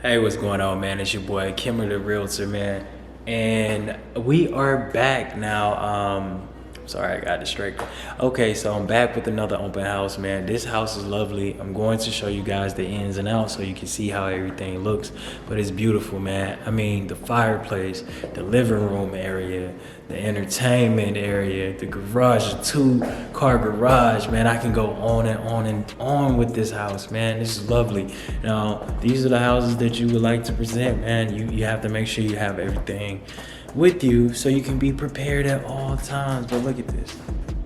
Hey, what's going on, man? It's your boy Kimmer the Realtor, man, and we are back now. Sorry, I got distracted. Okay, so I'm back with another open house, man. This house is lovely. I'm going to show you guys the ins and outs so you can see how everything looks. But it's beautiful, man. I mean, the fireplace, the living room area, the entertainment area, the garage, the two-car garage, man. I can go on and on and on with this house, man. This is lovely. Now, these are the houses that you would like to present, man. You have to make sure you have everything with you so you can be prepared at all times. But look at this.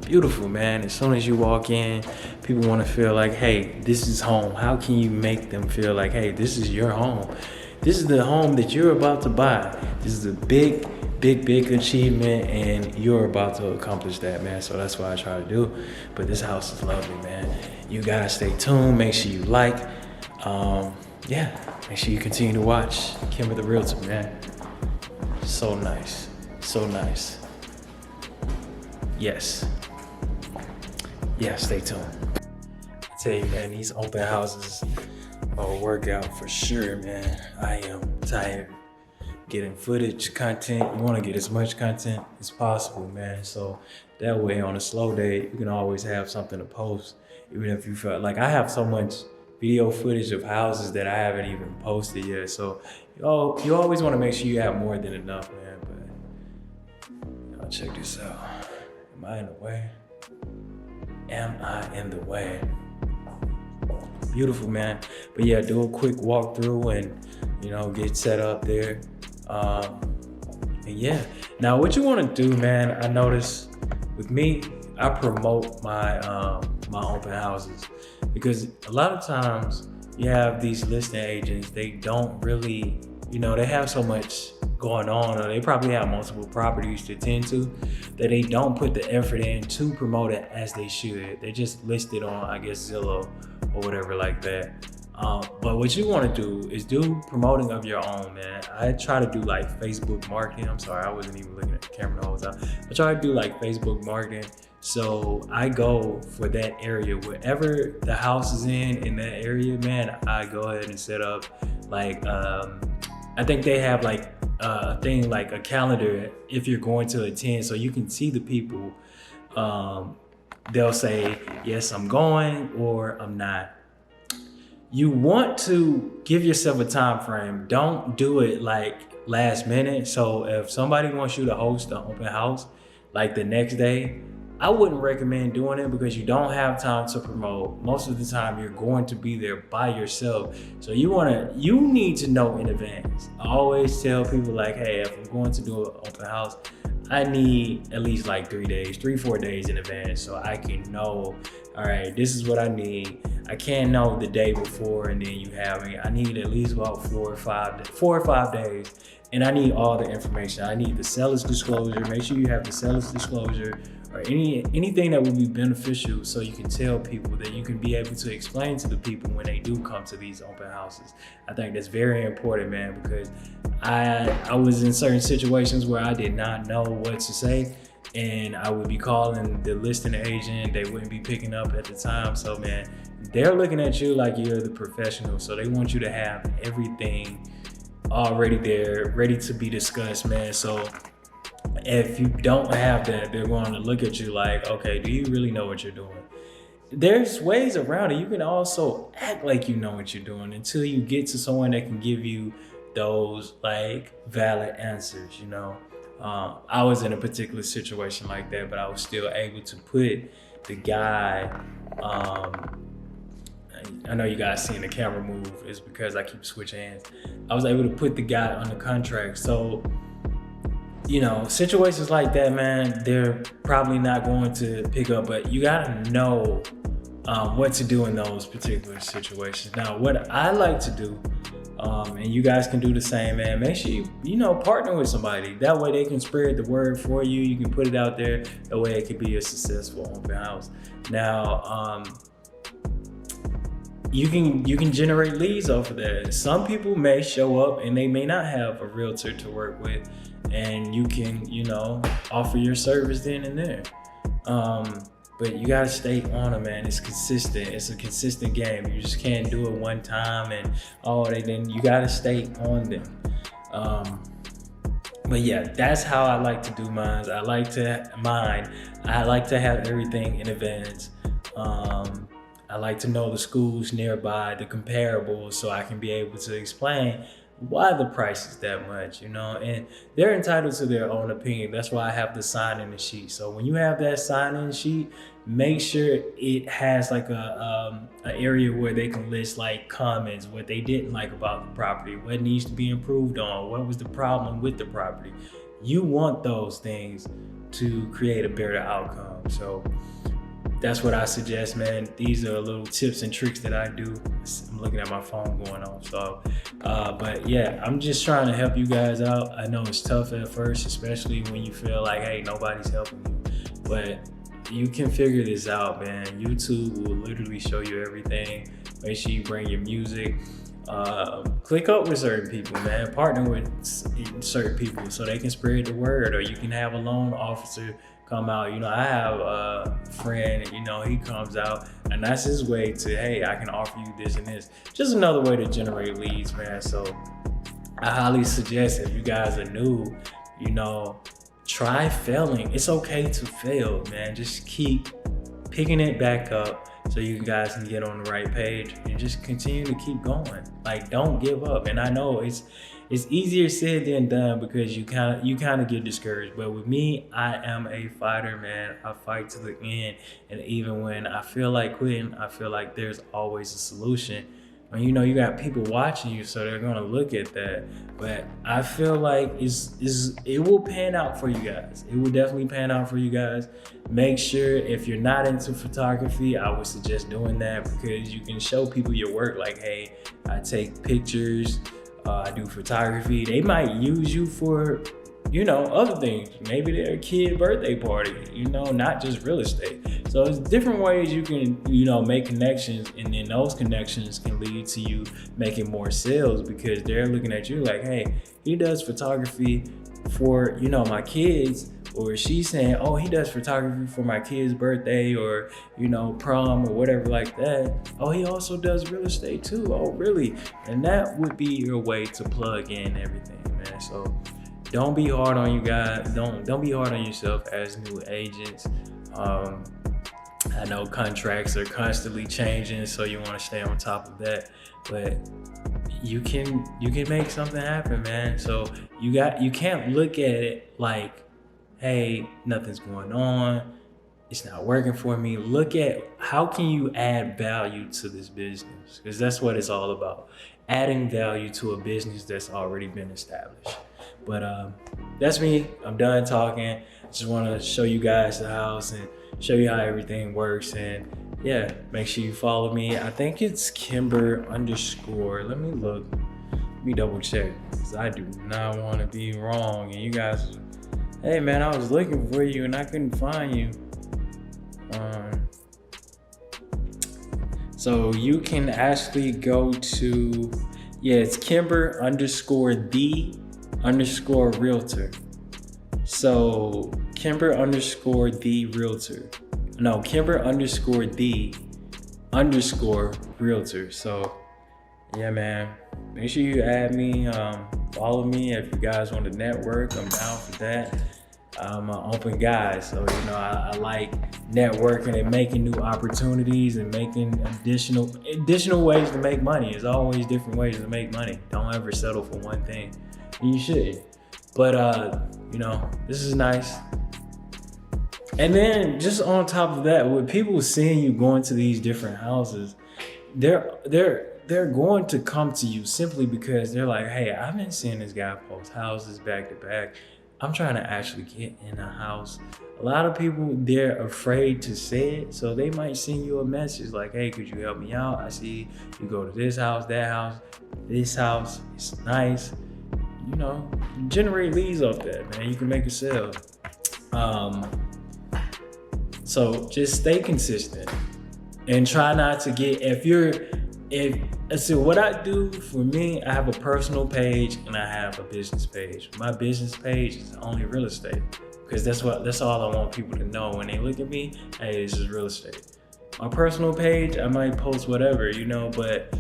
Beautiful, man. As soon as you walk in, people want to feel like, hey, this is home. How can you make them feel like, hey, this is your home? This is the home that you're about to buy. This is a big achievement, and you're about to accomplish that, man. So that's what I try to do. But this house is lovely, man. You guys stay tuned. Make sure you like. Yeah, make sure you continue to watch Kimber the Realtor, man. So nice. So nice. Yes. Yeah, stay tuned. I tell you, man, these open houses are a workout for sure, man. I am tired. Getting footage, content. You want to get as much content as possible, man. So that way, on a slow day, you can always have something to post. Even if you feel like I have so much video footage of houses that I haven't even posted yet. So you always want to make sure you have more than enough, man. But y'all check this out. Am I in the way? Am I in the way? Beautiful, man. But yeah, do a quick walkthrough and get set up there. And yeah, now what you want to do, man, I notice with me, I promote my open houses, because a lot of times you have these listing agents, they don't really, they have so much going on, or they probably have multiple properties to tend to, that they don't put the effort in to promote it as they should. They just list it on, I guess, Zillow or whatever like that. But what you want to do is do promoting of your own, man. I try to do like Facebook marketing. I'm sorry, I wasn't even looking at the camera the whole time. I try to do like Facebook marketing. So I go for that area, wherever the house is in that area, man, I go ahead and set up like, I think they have like a thing, like a calendar if you're going to attend, so you can see the people. They'll say, yes, I'm going, or I'm not. You want to give yourself a time frame. Don't do it like last minute. So if somebody wants you to host an open house like the next day, I wouldn't recommend doing it, because you don't have time to promote. Most of the time you're going to be there by yourself. So you need to know in advance. I always tell people like, hey, if I'm going to do an open house, I need at least like 3-4 days in advance, so I can know, all right, this is what I need. I can't know the day before and then you have me. I need at least about 4 or 5 days, and I need all the information. I need the seller's disclosure. Make sure you have the seller's disclosure, or anything that would be beneficial, so you can tell people, that you can be able to explain to the people when they do come to these open houses. I think that's very important, man, because I was in certain situations where I did not know what to say, and I would be calling the listing agent, they wouldn't be picking up at the time. So man, they're looking at you like you're the professional, so they want you to have everything already there, ready to be discussed, man. So if you don't have that, they're going to look at you like, okay, do you really know what you're doing? There's ways around it. You can also act like you know what you're doing until you get to someone that can give you those like valid answers. I was in a particular situation like that, but I was still able to put the guy, I know you guys seeing the camera move, is because I keep switching hands. I was able to put the guy on the contract. So situations like that, man, they're probably not going to pick up, but you gotta know what to do in those particular situations. Now, what I like to do, and you guys can do the same, man, make sure you partner with somebody. That way they can spread the word for you. You can put it out there. That way it could be a successful open house. Now, you can generate leads off of that. Some people may show up and they may not have a realtor to work with, and you can offer your service then and there. but you gotta stay on them, man. It's consistent. It's a consistent game. You just can't do it one time and then you gotta stay on them. But yeah, that's how I like to do mine. I like to have everything in advance. I like to know the schools nearby, the comparables, so I can be able to explain why the price is that much, and they're entitled to their own opinion. That's why I have the sign-in sheet. So when you have that sign-in sheet, make sure it has like a area where they can list like comments, what they didn't like about the property, what needs to be improved on, what was the problem with the property. You want those things to create a better outcome. So that's what I suggest, man. These are little tips and tricks that I do. I'm looking at my phone going off. So, but yeah, I'm just trying to help you guys out. I know it's tough at first, especially when you feel like, hey, nobody's helping you. But you can figure this out, man. YouTube will literally show you everything. Make sure you bring your music. Click up with certain people, man. Partner with certain people so they can spread the word, or you can have a loan officer come out. I have a friend, he comes out, and that's his way to, hey, I can offer you this and this. Just another way to generate leads, man. So I highly suggest, if you guys are new, try failing. It's okay to fail, man. Just keep picking it back up so you guys can get on the right page and just continue to keep going. Like, don't give up. And I know it's easier said than done because you kind of get discouraged. But with me, I am a fighter, man. I fight to the end. And even when I feel like quitting, I feel like there's always a solution. And you got people watching you, so they're gonna look at that. But I feel like it will pan out for you guys. It will definitely pan out for you guys. Make sure, if you're not into photography, I would suggest doing that, because you can show people your work. Like, hey, I take pictures. I do photography. They might use you for, other things. Maybe their kid birthday party, not just real estate. So it's different ways you can, make connections, and then those connections can lead to you making more sales, because they're looking at you like, hey, he does photography for, my kids. Or she's saying, oh, he does photography for my kid's birthday, or, prom, or whatever like that. Oh, he also does real estate too. Oh, really? And that would be your way to plug in everything, man. So don't be hard on you guys. Don't be hard on yourself as new agents. I know contracts are constantly changing, so you want to stay on top of that. But you can make something happen, man. So you can't look at it like, hey, nothing's going on, it's not working for me. Look at how can you add value to this business, because that's what it's all about. Adding value to a business that's already been established. But that's me. I'm done talking. I just want to show you guys the house and show you how everything works. And yeah, make sure you follow me. I think it's Kimber_. Let me look. Let me double check, because I do not want to be wrong. And you guys, hey man, I was looking for you and I couldn't find you. So you can actually go to, it's Kimber_the_realtor. So Kimber_the_realtor. No, Kimber_the_realtor. So yeah, man, make sure you add me, follow me. If you guys want to network, I'm down for that. I'm an open guy, so I like networking and making new opportunities and making additional ways to make money. There's always different ways to make money. Don't ever settle for one thing. You should. But this is nice. And then just on top of that, with people seeing you going to these different houses, they're going to come to you simply because they're like, hey, I've been seeing this guy post houses back to back. I'm trying to actually get in a house. A lot of people, they're afraid to say it, so they might send you a message like, hey, could you help me out? I see you go to this house, that house, this house. It's nice. Generate leads off that, man. You can make a sale. So just stay consistent and try not to get, so what I do for me, I have a personal page and I have a business page. My business page is only real estate. because that's all I want people to know when they look at me. Hey, this is real estate. My personal page, I might post whatever, but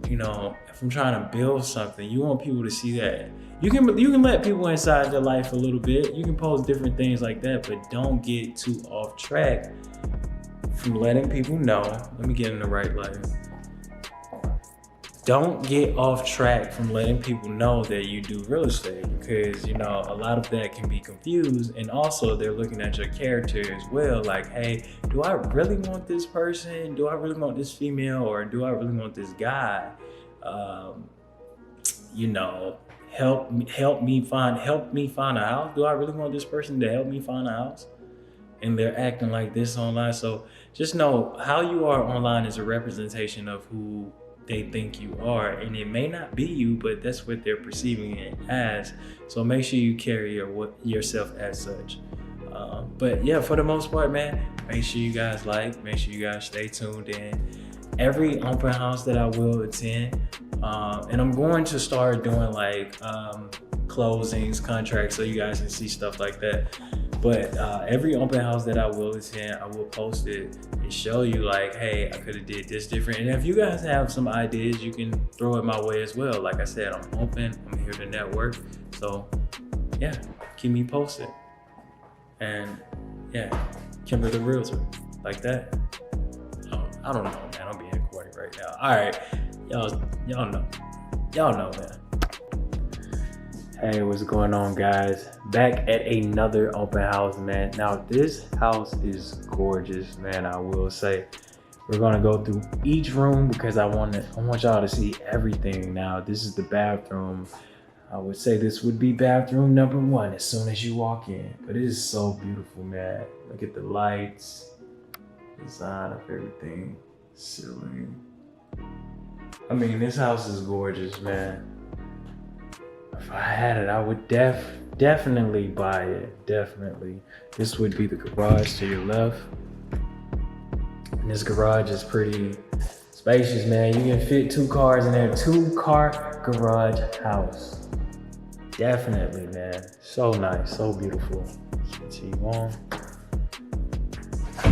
if I'm trying to build something, you want people to see that. You can let people inside your life a little bit. You can post different things like that, but don't get too off track from letting people know. Let me get in the right light. Don't get off track from letting people know that you do real estate, because a lot of that can be confused, and also they're looking at your character as well. Like, hey, do I really want this person? Do I really want this female, or do I really want this guy? Help me find a house. Do I really want this person to help me find a house? And they're acting like this online. So just know how you are online is a representation of who they think you are, and it may not be you, but that's what they're perceiving it as. So make sure you carry yourself as such. But yeah, for the most part, man, make sure you guys make sure you guys stay tuned in. Every open house that I will attend, and I'm going to start doing like closings, contracts, so you guys can see stuff like that. But every open house that I will attend, I will post it and show you like, hey, I could have did this different. And if you guys have some ideas, you can throw it my way as well. Like I said, I'm open. I'm here to network. So yeah, keep me posted. And yeah, Kimber the Realtor, like that. Oh, I don't know, man. I'm being recorded right now. All right, y'all know, man. Hey, what's going on, guys? Back at another open house, man. Now, this house is gorgeous, man. I will say, we're gonna go through each room because I want y'all to see everything. Now, this is the bathroom. I would say this would be bathroom number 1 as soon as you walk in. But it is so beautiful, man. Look at the lights, design of everything, ceiling. I mean, this house is gorgeous, man. If I had it, I would definitely buy it. Definitely. This would be the garage to your left. And this garage is pretty spacious, man. You can fit 2 cars in there. 2-car garage house. Definitely, man. So nice, so beautiful. Continue on.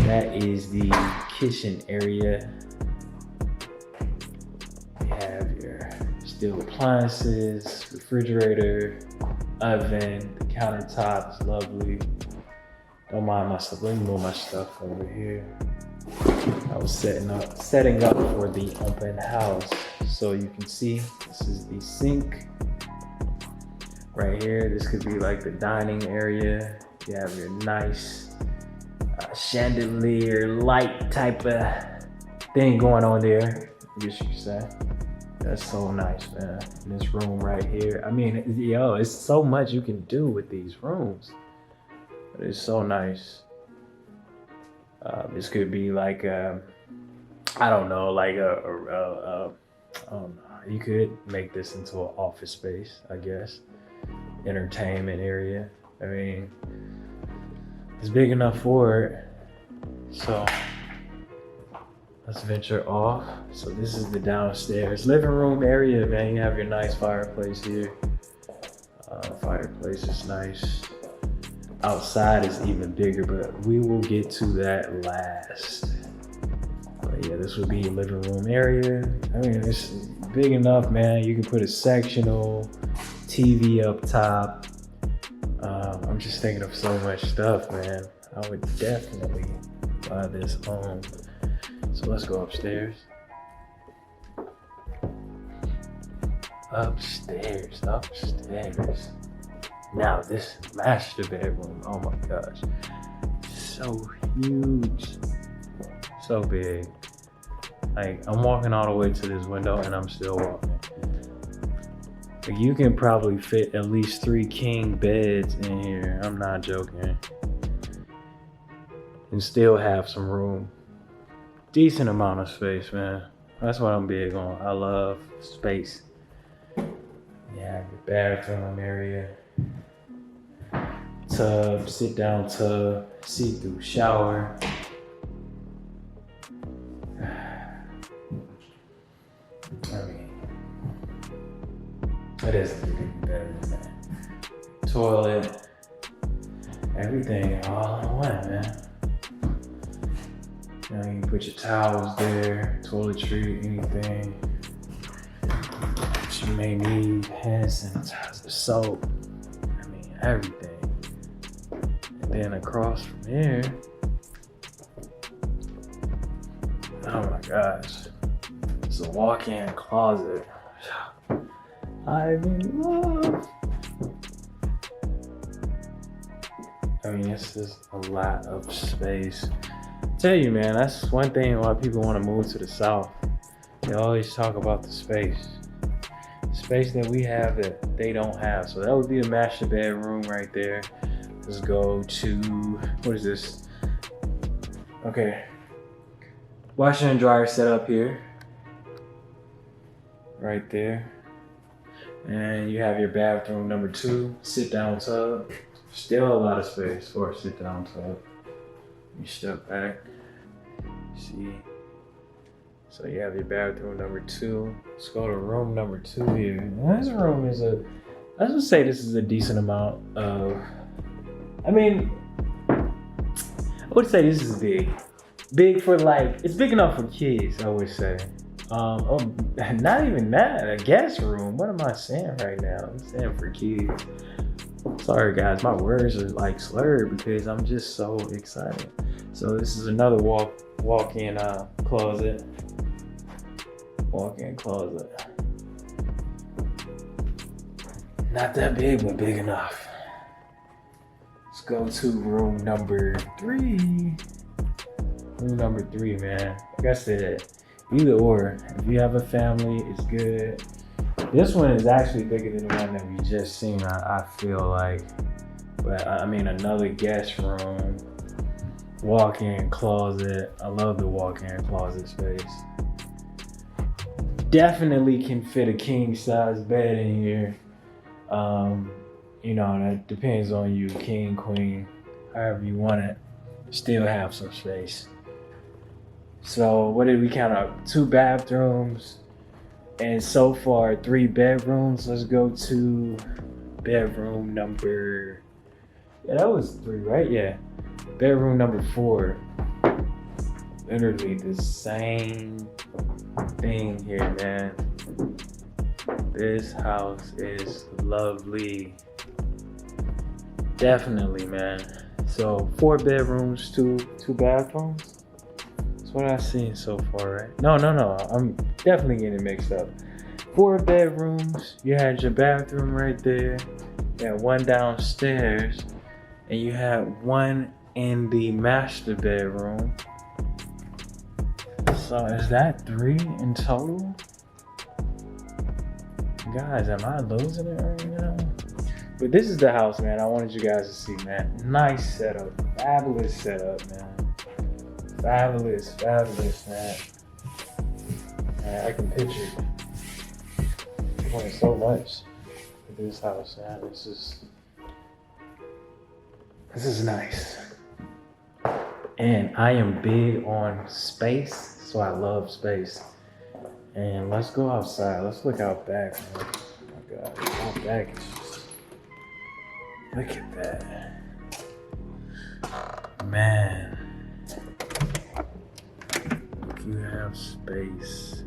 That is the kitchen area. You have your steel appliances, refrigerator, oven. The countertop is lovely. Don't mind my stuff. Let me move my stuff over here. I was setting up for the open house. So you can see this is the sink right here. This could be like the dining area. You have your nice chandelier light type of thing going on there, I guess you could say. That's so nice, man. And this room right here. I mean, it's so much you can do with these rooms. But it's so nice. This could be like I don't know, like I don't know. You could make this into an office space, I guess. Entertainment area. I mean, it's big enough for it. So let's venture off. So this is the downstairs living room area, man. You have your nice fireplace here. Fireplace is nice. Outside is even bigger, but we will get to that last. But yeah, this would be a living room area. I mean, it's big enough, man. You can put a sectional, TV up top. I'm just thinking of so much stuff, man. I would definitely buy this home. So let's go upstairs. Upstairs. Now this master bedroom, oh my gosh. So huge, so big. Like, I'm walking all the way to this window and I'm still walking. Like, you can probably fit at least 3 king beds in here. I'm not joking. And still have some room. Decent amount of space, man. That's what I'm big on. I love space. Yeah, the bathroom area. Tub, sit down tub, see-through shower. I mean, it is a big bedroom, man. Toilet. everything all in one, man. You know, you can put your towels there, toiletry, anything that you may need, hand sanitizer, soap, I mean, everything. And then across from here, oh my gosh, it's a walk-in closet. I'm in love. I mean, it's just a lot of space. Tell you, man, that's one thing why people want to move to the South. They always talk about the space that we have that they don't have. So that would be a master bedroom right there. Let's go to, what is this? Okay, washer and dryer set up here, right there. And you have your bathroom number 2, sit down tub. Still a lot of space for a sit down tub. You step back, see. So you have your bathroom number 2. Let's go to room number 2 here. Now this room is I would say this is a decent amount of, I mean, I would say this is big. Big for like, it's big enough for kids, I would say. Oh, not even that, a guest room. What am I saying right now? I'm saying for kids. Sorry guys, my words are like slurred because I'm just so excited. So this is another walk-in closet. Walk-in closet. Not that big, but big enough. Let's go to room number 3. Room number 3, man. Like I said, either or. If you have a family, it's good. This one is actually bigger than the one that we just seen, I feel like. But I mean, another guest room, walk-in closet. I love the walk-in closet space. Definitely can fit a king size bed in here. You know, that depends on you, king, queen, however you want it. Still have some space. So what did we count up? 2 bathrooms. And so far, 3 bedrooms. Let's go to bedroom number, yeah, that was 3, right? Yeah. Bedroom number 4. Literally the same thing here, man. This house is lovely. Definitely, man. So 4 bedrooms, 2 bathrooms. What I've seen so far, right? No. I'm definitely getting mixed up. 4 bedrooms. You had your bathroom right there. You had 1 downstairs. And you had 1 in the master bedroom. So is that 3 in total? Guys, am I losing it right now? But this is the house, man. I wanted you guys to see, man. Nice setup. Fabulous setup, man. Fabulous, man. I can picture doing so much with this house, man. This is nice. And I am big on space, so I love space. And let's go outside. Let's look out back, man. Oh my God, out back is just, look at that. Man. You have space,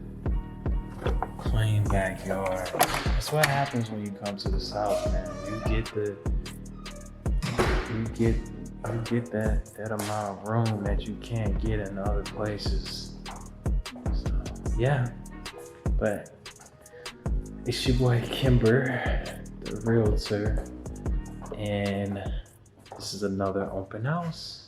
clean backyard. That's what happens when you come to the South, man. You get that amount of room that you can't get in other places. So, yeah, but it's your boy Kimber, the realtor, and this is another open house.